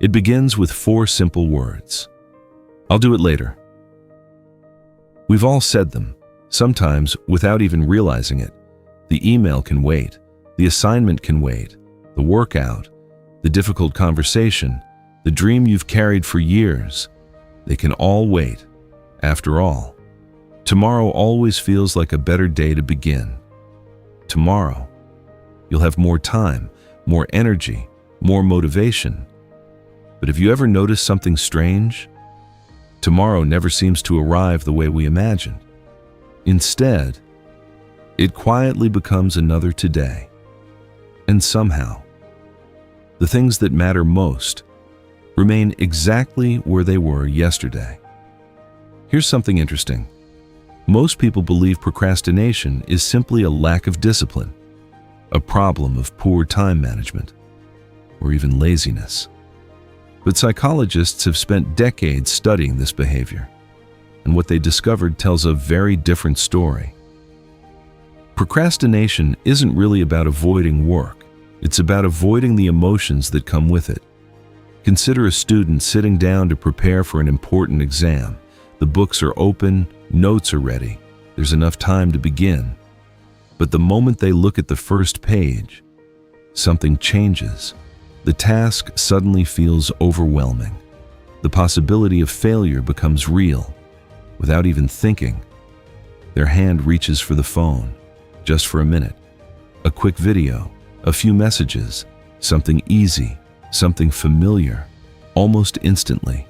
It begins with 4 simple words. I'll do it later. We've all said them, sometimes without even realizing it. The email can wait, the assignment can wait, the workout, the difficult conversation, the dream you've carried for years. They can all wait. After all, tomorrow always feels like a better day to begin. Tomorrow, you'll have more time, more energy, more motivation. But have you ever noticed something strange? Tomorrow never seems to arrive the way we imagined. Instead, it quietly becomes another today. And somehow, the things that matter most remain exactly where they were yesterday. Here's something interesting. Most people believe procrastination is simply a lack of discipline, a problem of poor time management, or even laziness. But psychologists have spent decades studying this behavior, and what they discovered tells a very different story. Procrastination isn't really about avoiding work. It's about avoiding the emotions that come with it. Consider a student sitting down to prepare for an important exam. The books are open, notes are ready, there's enough time to begin. But the moment they look at the first page, something changes. The task suddenly feels overwhelming. The possibility of failure becomes real. Without even thinking, their hand reaches for the phone, just for a minute. A quick video, a few messages, something easy, something familiar, almost instantly.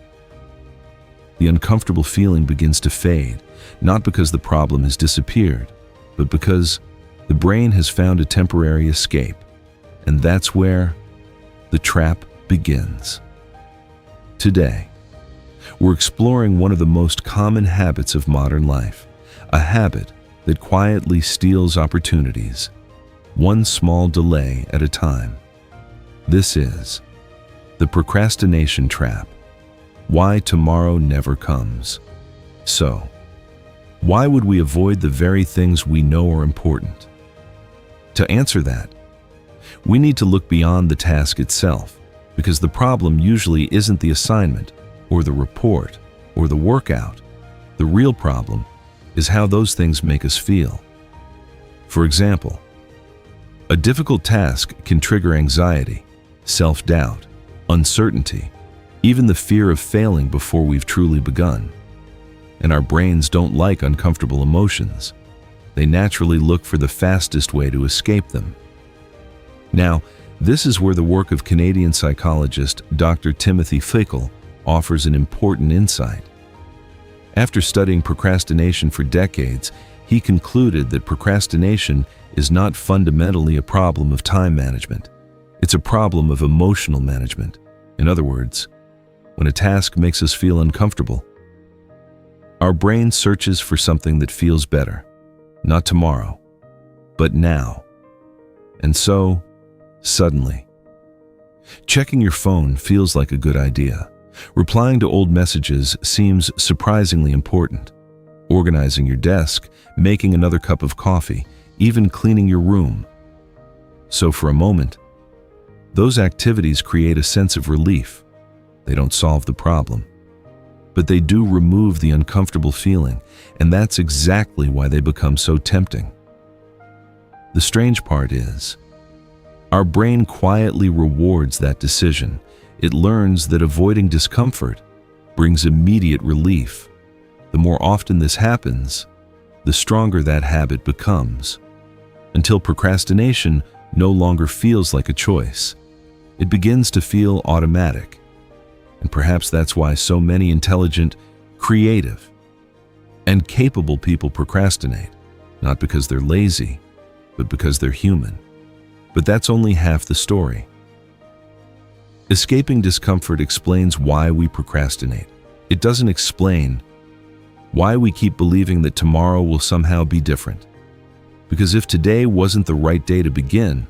The uncomfortable feeling begins to fade, not because the problem has disappeared, but because the brain has found a temporary escape. And that's where the trap begins. Today, we're exploring one of the most common habits of modern life, a habit that quietly steals opportunities, one small delay at a time. This is the procrastination trap. Why tomorrow never comes. So, why would we avoid the very things we know are important? To answer that, we need to look beyond the task itself, because the problem usually isn't the assignment, or the report, or the workout. The real problem is how those things make us feel. For example, a difficult task can trigger anxiety, self-doubt, uncertainty, even the fear of failing before we've truly begun. And our brains don't like uncomfortable emotions. They naturally look for the fastest way to escape them. Now, this is where the work of Canadian psychologist Dr. Timothy Fickle offers an important insight. After studying procrastination for decades, he concluded that procrastination is not fundamentally a problem of time management. It's a problem of emotional management. In other words, when a task makes us feel uncomfortable, our brain searches for something that feels better, not tomorrow, but now. And so, suddenly, checking your phone feels like a good idea. Replying to old messages seems surprisingly important. Organizing your desk, making another cup of coffee, even cleaning your room. So for a moment, those activities create a sense of relief. They don't solve the problem, but they do remove the uncomfortable feeling, and that's exactly why they become so tempting. The strange part is, our brain quietly rewards that decision. It learns that avoiding discomfort brings immediate relief. The more often this happens, the stronger that habit becomes, until procrastination no longer feels like a choice. It begins to feel automatic. And perhaps that's why so many intelligent, creative, and capable people procrastinate, not because they're lazy, but because they're human. But that's only half the story. Escaping discomfort explains why we procrastinate. It doesn't explain why we keep believing that tomorrow will somehow be different. Because if today wasn't the right day to begin,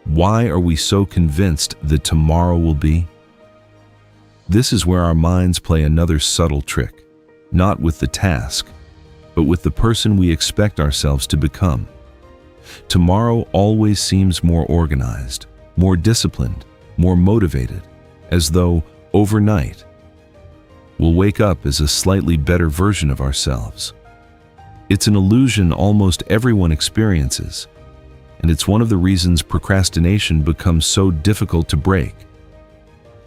why are we so convinced that tomorrow will be? This is where our minds play another subtle trick, not with the task, but with the person we expect ourselves to become. Tomorrow always seems more organized, more disciplined, more motivated, as though, overnight, we'll wake up as a slightly better version of ourselves. It's an illusion almost everyone experiences, and it's one of the reasons procrastination becomes so difficult to break.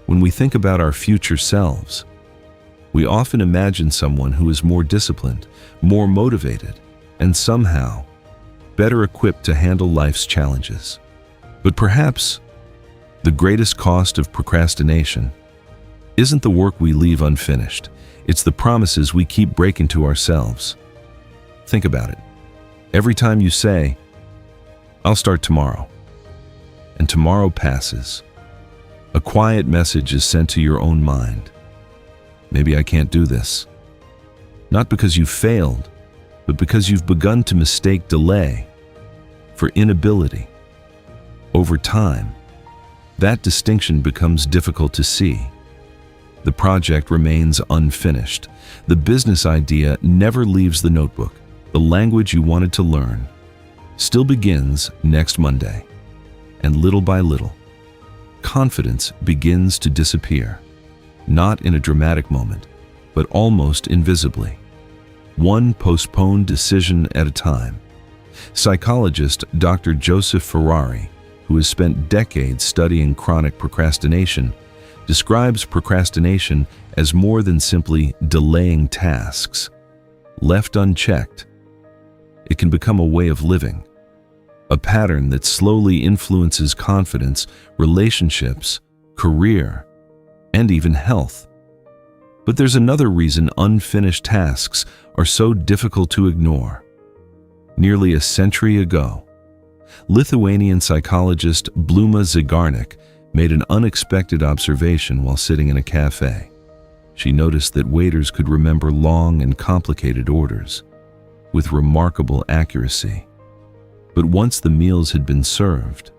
When we think about our future selves, we often imagine someone who is more disciplined, more motivated, and somehow better equipped to handle life's challenges. But perhaps the greatest cost of procrastination isn't the work we leave unfinished, it's the promises we keep breaking to ourselves. Think about it. Every time you say, "I'll start tomorrow," and tomorrow passes, a quiet message is sent to your own mind. Maybe I can't do this. Not because you failed, but because you've begun to mistake delay for inability. Over time, that distinction becomes difficult to see. The project remains unfinished. The business idea never leaves the notebook. The language you wanted to learn still begins next Monday. And little by little, confidence begins to disappear. Not in a dramatic moment, but almost invisibly. One postponed decision at a time. Psychologist Dr. Joseph Ferrari, who has spent decades studying chronic procrastination, describes procrastination as more than simply delaying tasks. Left unchecked, it can become a way of living, a pattern that slowly influences confidence, relationships, career, and even health. But there's another reason unfinished tasks are so difficult to ignore. Nearly a century ago, Lithuanian psychologist Bluma Zeigarnik made an unexpected observation while sitting in a cafe. She noticed that waiters could remember long and complicated orders with remarkable accuracy. But once the meals had been served,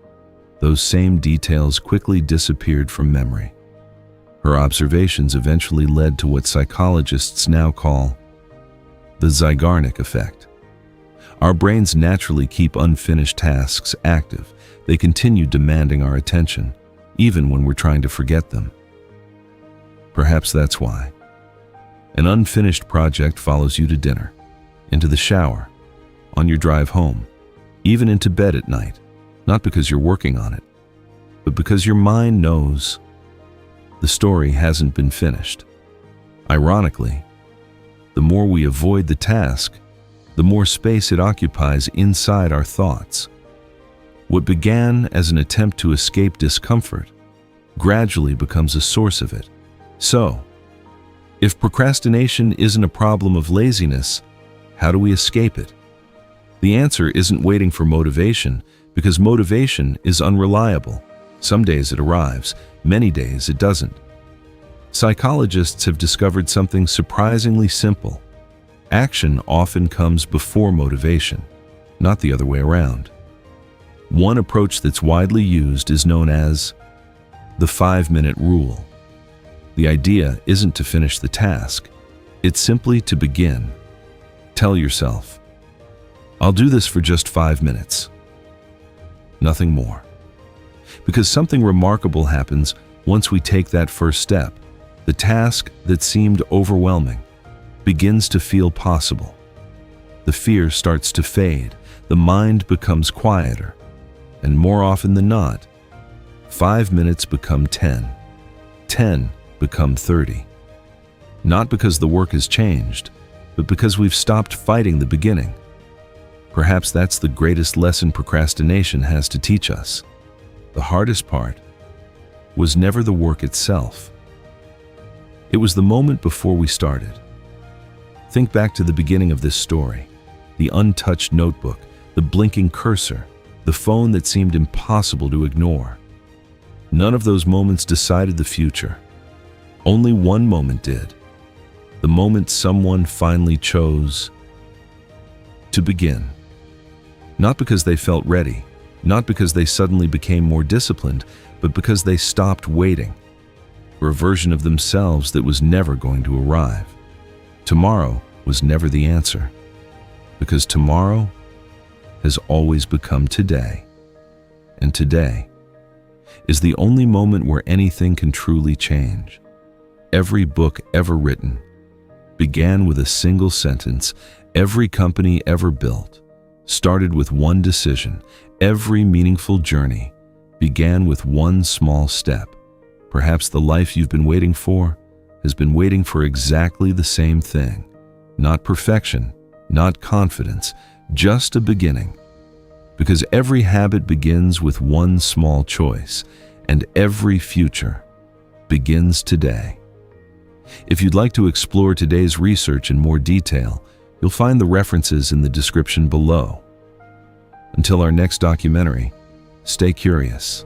those same details quickly disappeared from memory. Her observations eventually led to what psychologists now call the Zeigarnik Effect. Our brains naturally keep unfinished tasks active. They continue demanding our attention, even when we're trying to forget them. Perhaps that's why. An unfinished project follows you to dinner, into the shower, on your drive home, even into bed at night, not because you're working on it, but because your mind knows the story hasn't been finished. Ironically, the more we avoid the task, the more space it occupies inside our thoughts. What began as an attempt to escape discomfort gradually becomes a source of it. So, if procrastination isn't a problem of laziness, how do we escape it? The answer isn't waiting for motivation, because motivation is unreliable. Some days it arrives, many days it doesn't. Psychologists have discovered something surprisingly simple. Action often comes before motivation, not the other way around. One approach that's widely used is known as the 5-minute rule. The idea isn't to finish the task, it's simply to begin. Tell yourself, "I'll do this for just 5 minutes." Nothing more. Because something remarkable happens once we take that first step. The task that seemed overwhelming begins to feel possible. The fear starts to fade, the mind becomes quieter, and more often than not, 5 minutes become 10, 10 become 30. Not because the work has changed, but because we've stopped fighting the beginning. Perhaps that's the greatest lesson procrastination has to teach us. The hardest part was never the work itself. It was the moment before we started. Think back to the beginning of this story, the untouched notebook, the blinking cursor, the phone that seemed impossible to ignore. None of those moments decided the future. Only one moment did. The moment someone finally chose to begin. Not because they felt ready, not because they suddenly became more disciplined, but because they stopped waiting for a version of themselves that was never going to arrive. Tomorrow was never the answer, because tomorrow has always become today. And today is the only moment where anything can truly change. Every book ever written began with a single sentence. Every company ever built started with one decision. Every meaningful journey began with one small step. Perhaps the life you've been waiting for has been waiting for exactly the same thing. Not perfection, not confidence, just a beginning. Because every habit begins with one small choice, and every future begins today. If you'd like to explore today's research in more detail, you'll find the references in the description below. Until our next documentary, stay curious.